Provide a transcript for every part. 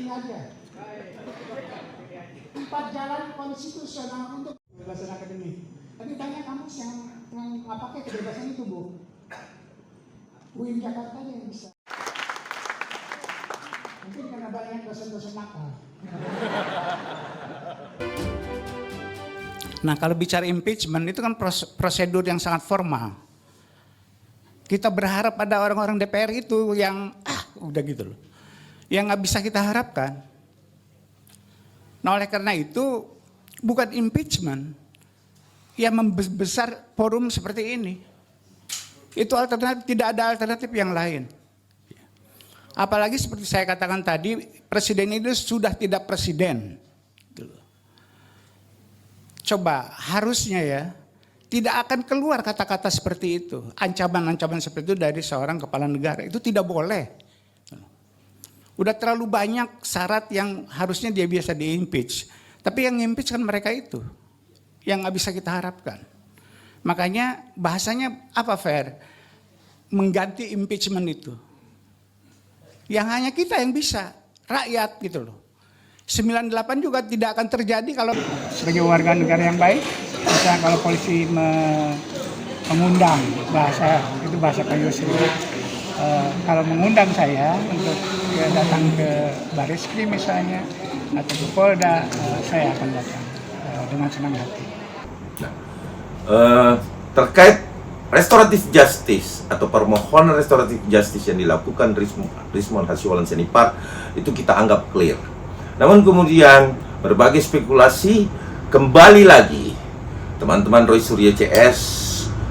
ini aja. 4 jalan konstitusional untuk kebebasan akademik. Tapi tanya kampus yang nggak pakai kebebasan itu, Bu. UIN Jakarta aja yang bisa. Mungkin karena banyak dosen-dosen nakal. Nah, kalau bicara impeachment itu kan prosedur yang sangat formal. Kita berharap ada orang-orang DPR itu yang udah gitu loh. Yang nggak bisa kita harapkan. Nah, oleh karena itu bukan impeachment yang membesar forum seperti ini. Itu alternatif, tidak ada alternatif yang lain. Apalagi seperti saya katakan tadi, presiden itu sudah tidak presiden. Coba harusnya ya, tidak akan keluar kata-kata seperti itu. Ancaman-ancaman seperti itu dari seorang kepala negara, itu tidak boleh. Udah terlalu banyak syarat yang harusnya dia biasa di-impeach. Tapi yang impeach kan mereka itu, yang nggak bisa kita harapkan. Makanya bahasanya apa fair? Mengganti impeachment itu. Yang hanya kita yang bisa, rakyat gitu loh. 98 juga tidak akan terjadi kalau sebagai warga negara yang baik, misalnya kalau polisi mengundang, bahasa Pak Yusuf, kalau mengundang saya untuk datang ke Baris-Krim misalnya atau ke Polda, saya akan datang dengan senang hati. Terkait restoratif justice atau permohonan restoratif justice yang dilakukan Rizmon Hasyiwalan Senipar itu kita anggap clear. Namun kemudian berbagai spekulasi kembali lagi teman-teman Roy Suryo CS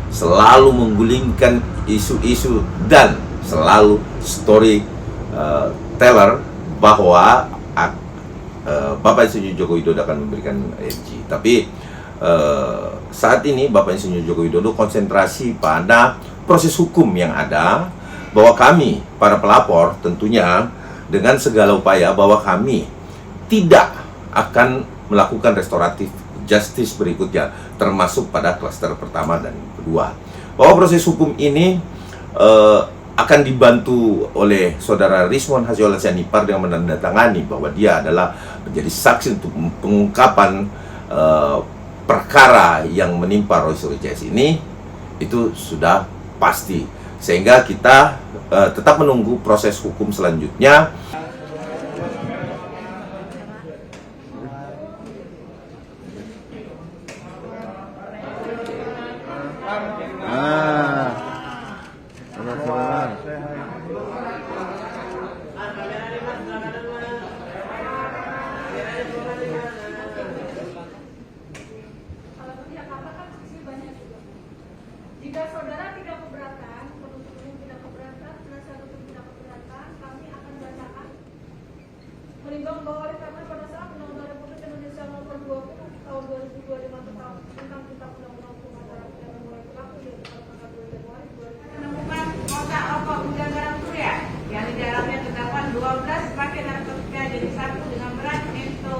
selalu menggulingkan isu-isu dan selalu story teller bahwa Bapak Insinyur Joko Widodo akan memberikan EMG. Tapi saat ini Bapak Insinyur Joko Widodo konsentrasi pada proses hukum yang ada, bahwa kami para pelapor tentunya dengan segala upaya bahwa kami tidak akan melakukan restoratif justice berikutnya, termasuk pada klaster pertama dan kedua. Bahwa proses hukum ini akan dibantu oleh saudara Rizmon Hasyiwalan Senipar dengan menandatangani bahwa dia adalah menjadi saksi untuk pengungkapan perkara yang menimpa Roy Suryo CS ini, itu sudah pasti. Sehingga kita tetap menunggu proses hukum selanjutnya. Jika saudara tidak keberatan, penuntut umum tidak keberatan, penasihat hukum tidak keberatan, kami akan bacakan menimbang bahwa oleh karena pada saat Undang-Undang Republik Indonesia Nomor 20 Tahun 2025 tentang Kitab Undang-Undang Hukum Acara Pidana mulai berlaku yaitu pada tanggal 2 Januari 2000 menemukan kotak rokok gudang garam surya yang di dalamnya terdapat 12 paket narkotika jenis 1 dengan berat itu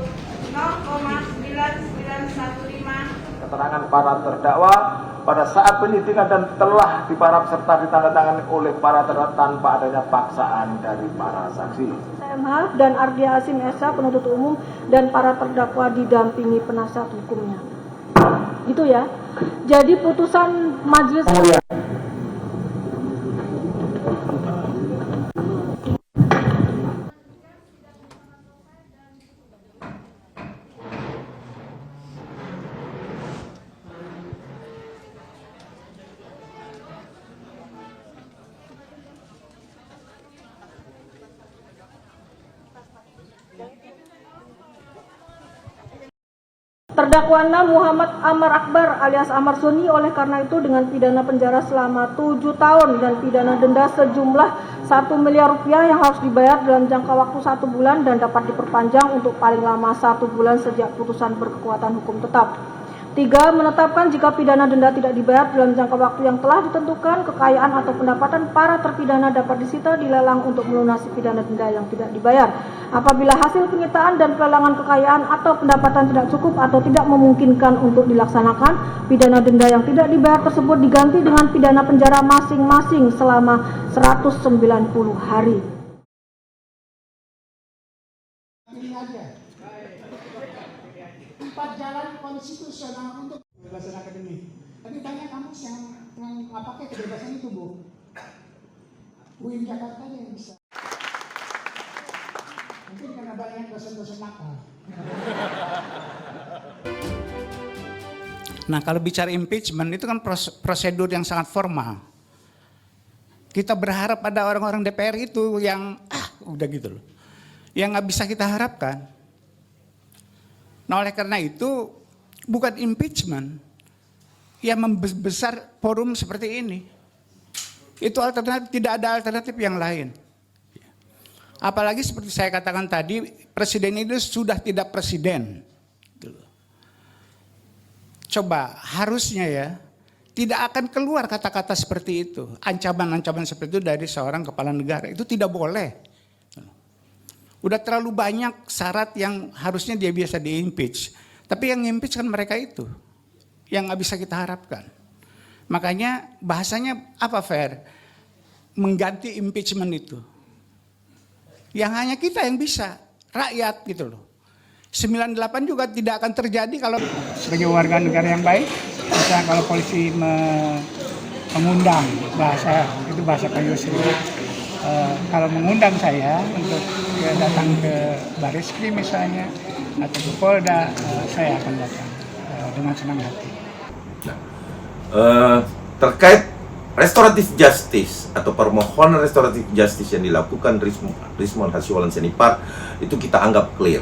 0,9915. Keterangan para terdakwa pada saat penyidikan dan telah diparaf serta ditandatangani oleh para terdakwa tanpa adanya paksaan dari para saksi. SMH dan Ardia Asim Esa penuntut umum dan para terdakwa didampingi penasihat hukumnya. Gitu ya. Jadi putusan majelis Terdakwa 6 Muhammad Amar Akbar alias Amar Suni oleh karena itu dengan pidana penjara selama 7 tahun dan pidana denda sejumlah 1 miliar rupiah yang harus dibayar dalam jangka waktu 1 bulan dan dapat diperpanjang untuk paling lama 1 bulan sejak putusan berkekuatan hukum tetap. 3. Menetapkan jika pidana denda tidak dibayar dalam jangka waktu yang telah ditentukan, kekayaan atau pendapatan para terpidana dapat disita dilelang untuk melunasi pidana denda yang tidak dibayar. Apabila hasil penyitaan dan pelelangan kekayaan atau pendapatan tidak cukup atau tidak memungkinkan untuk dilaksanakan, pidana denda yang tidak dibayar tersebut diganti dengan pidana penjara masing-masing selama 190 hari. Ini aja. 4 jalan konstitusional untuk kebebasan akademik. Tapi tanya kampus yang pakai kebebasan itu, Bu. UIN Jakarta aja yang bisa. Mungkin karena banyak dosen-dosen nakal. Nah, kalau bicara impeachment itu kan prosedur yang sangat formal. Kita berharap ada orang-orang DPR itu yang udah gitu loh. Yang nggak bisa kita harapkan. Nah, oleh karena itu bukan impeachment yang membesar forum seperti ini. Itu alternatif, tidak ada alternatif yang lain. Apalagi seperti saya katakan tadi, presiden itu sudah tidak presiden. Coba harusnya ya, tidak akan keluar kata-kata seperti itu. Ancaman-ancaman seperti itu dari seorang kepala negara. Itu tidak boleh. Udah terlalu banyak syarat yang harusnya dia biasa di-impeach. Tapi yang impeach kan mereka itu. Yang nggak bisa kita harapkan. Makanya bahasanya apa fair? Mengganti impeachment itu. Yang hanya kita yang bisa. Rakyat gitu loh. 98 juga tidak akan terjadi kalau sebagai warga negara yang baik, misalnya kalau polisi mengundang bahasa Pak Yusri, kalau mengundang saya untuk datang ke Baris Krim misalnya atau ke Polda, saya akan datang dengan senang hati. Terkait restoratif justice atau permohonan restoratif justice yang dilakukan Rizmon Hasyiwalan Senipar itu kita anggap clear.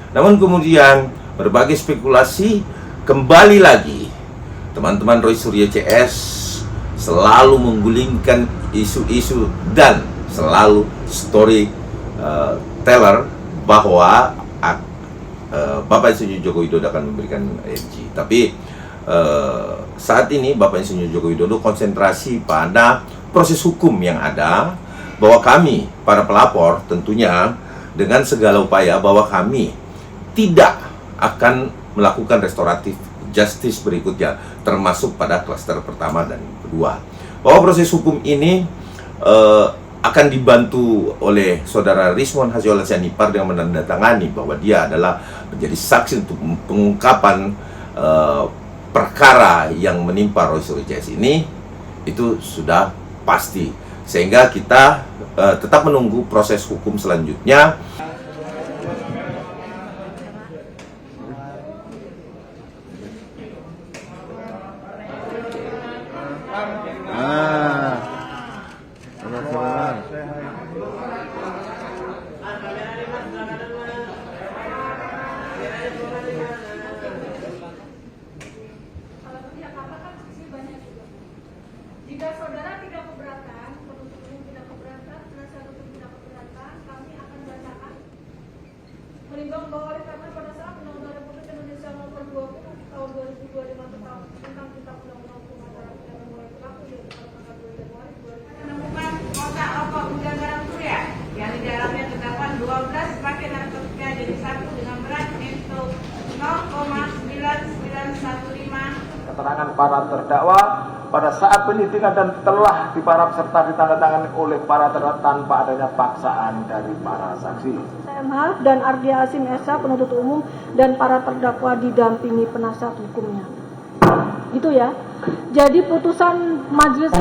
Namun kemudian berbagai spekulasi kembali lagi teman-teman Roy Suryo CS selalu menggulingkan isu-isu dan selalu story teller bahwa Bapak Insinyur Joko Widodo akan memberikan EMG. Tapi saat ini Bapak Insinyur Joko Widodo konsentrasi pada proses hukum yang ada, bahwa kami para pelapor tentunya dengan segala upaya bahwa kami tidak akan melakukan restoratif justice berikutnya, termasuk pada klaster pertama dan kedua. Bahwa proses hukum ini akan dibantu oleh saudara Rizmon Hasyiwalan Senipar dengan menandatangani bahwa dia adalah menjadi saksi untuk pengungkapan perkara yang menimpa Roy Suryo CS ini, itu sudah pasti. Sehingga kita tetap menunggu proses hukum selanjutnya. Jika saudara tidak keberatan, penuntut umum tidak keberatan, penasihat hukum tidak keberatan, kami akan bacakan menimbang bahwa oleh karena pada saat Undang-Undang Republik Indonesia Nomor 20 Tahun 2025 tentang Kitab Undang-Undang Hukum Acara Pidana mulai berlaku yaitu pada tanggal 2 Januari 2000 menemukan kotak rokok gudang garam surya yang di dalamnya terdapat 12 paket narkotika jenis 1 dengan berat itu 0,9915. Keterangan para terdakwa pada saat penyidikan dan telah diparaf serta ditandatangani oleh para terdakwa tanpa adanya paksaan dari para saksi. SMH dan Ardia Hasim Esa penuntut umum dan para terdakwa didampingi penasihat hukumnya. Gitu ya. Jadi putusan majelis